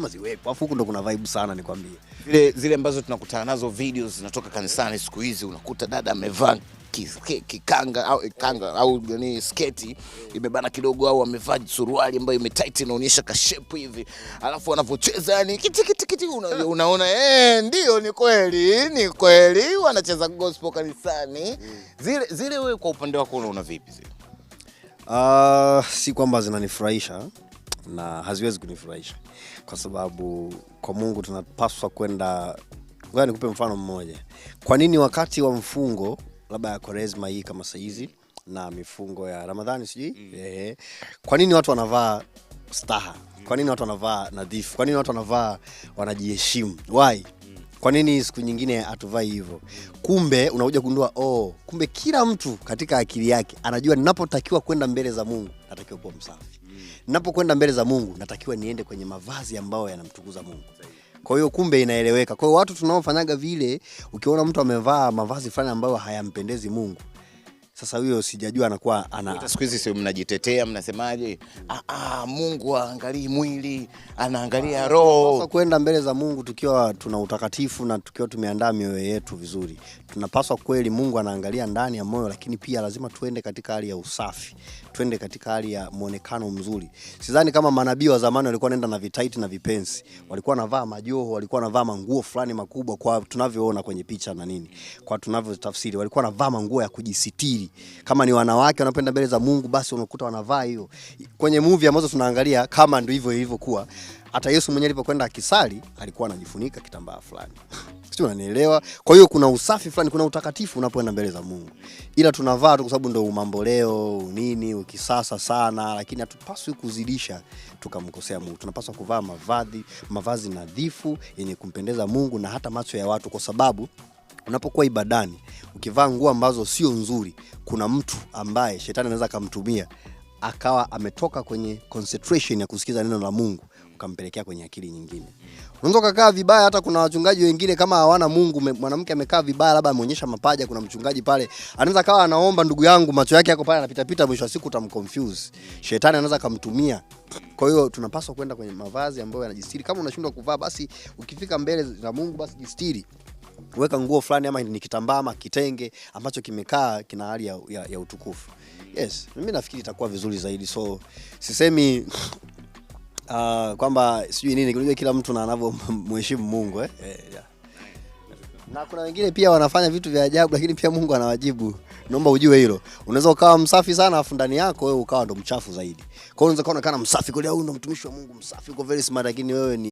lazima ziwepo. Afu huko ndo kuna vibe sana nikwambie. Zile ambazo tunakutana nazo videos zinatoka kanisani siku hizi, unakuta dada amevaa kikanga au ni sketi imebana kidogo, au amevaa suruali ambayo imetight inaonyesha kashepu hivi, alafu anapocheza yani kiti unaona ndio ni kweli wanacheza gospel kanisani. Zile wewe kwa upande wako unaona vipi zile? Si kwamba zinanifurahisha na haziwezi kunifurahisha, kwa sababu kwa Mungu tunapaswa kwenda. Ngoja nikupe mfano mmoja. Kwa nini wakati wa mfungo labda ya Kwaresma hii kama saizi na mifungo ya Ramadhani sijui kwa nini watu wanavaa staha? Kwa nini watu wanavaa nadhifu? Kwa nini watu wanavaa wanajiheshimu? Why? Kwa nini siku nyingine atuvai hivyo? Kumbe unakuja kugundua kumbe kila mtu katika akili yake anajua ninapotakiwa kwenda mbele za Mungu natakiwa kuwa msafi. Ninapokwenda mbele za Mungu natakiwa niende kwenye mavazi ambayo yanamtukuza Mungu. Kwa hiyo kumbe inaeleweka. Kwa hiyo watu tunaofanyaga vile, ukiona mtu amevaa mavazi fulani ambayo hayampendezi Mungu, sasa huyo sijajua anakuwa siku hizi sio mnajitetea mnasemaje? Mungu haangalii mwili, anaangalia roho. Sasa kwenda mbele za Mungu tukiwa tuna utakatifu na tukiwa tumeandaa mioyo yetu vizuri. Tunapaswa kweli, Mungu anaangalia ndani ya moyo, lakini pia lazima tuende katika hali ya usafi. Tuende katika hali ya muonekano mzuri. Sidhani kama manabii wa zamani walikuwa wanaenda na vitaiti na vipensi. Walikuwa wanavaa majoho, walikuwa wanavaa manguo fulani makubwa kwa tunavyoona kwenye picha na nini. Kwa tunavyotafsiri, walikuwa wanavaa manguo ya kujisitiri. Kama ni wanawake wanapenda mbele za Mungu, basi unakuta wanavaa hiyo. Kwenye movie ambazo tunaangalia kama ndio hivyo kuwa hata Yesu mwenyewe alipokwenda akisali alikuwa anajifunika kitambaa fulani. Sio, unanielewa? Kwa hiyo kuna usafi fulani, kuna utakatifu unapoenda mbele za Mungu. Ila tunavaa tu kwa sababu ndio mambo leo nini ukisasa sana, lakini hatupaswi kuzidisha tukamkosea Mungu. Tunapaswa kuvaa mavazi nadhifu yenye kumpendeza Mungu na hata macho ya watu, kwa sababu unapokuwa ibadani ukivaa nguo ambazo sio nzuri, kuna mtu ambaye shetani anaweza kumtumia akawa ametoka kwenye concentration ya kusikiza neno la Mungu ukampelekea kwenye akili nyingine. Unaweza kukaa vibaya. Hata kuna wachungaji wengine kama hawana Mungu, mwanamke amekaa vibaya labda ameonyesha mapaja, kuna mchungaji pale anaweza kawa anaomba, ndugu yangu macho yake yako pale anapita, mwisho wa siku utamconfuse. Shetani anaweza kumtumia. Kwa hiyo tunapaswa kwenda kwenye mavazi ambayo yanajistiri. Kama unashindwa kuvaa, basi ukifika mbele za Mungu basi jistiri. Weka nguo fulani, ama ni kitambaa ama kitenge ambacho kimekaa kina hali ya utukufu. Yes, mimi nafikiri itakuwa vizuri zaidi. So sisemi kwamba sijui nini, unajua kila mtu na anavyomheshimu Mungu Na kuna wengine pia wanafanya vitu vya ajabu, lakini pia Mungu anawajibu. Naomba ujue hilo. Unaweza ukawa msafi sana afu ndani yako wewe ukawa ndo mchafu zaidi. Kwa hiyo unaweza kuonekana msafi kwa leo, ndo mtumishi wa Mungu msafi, uko very smart, lakini wewe ni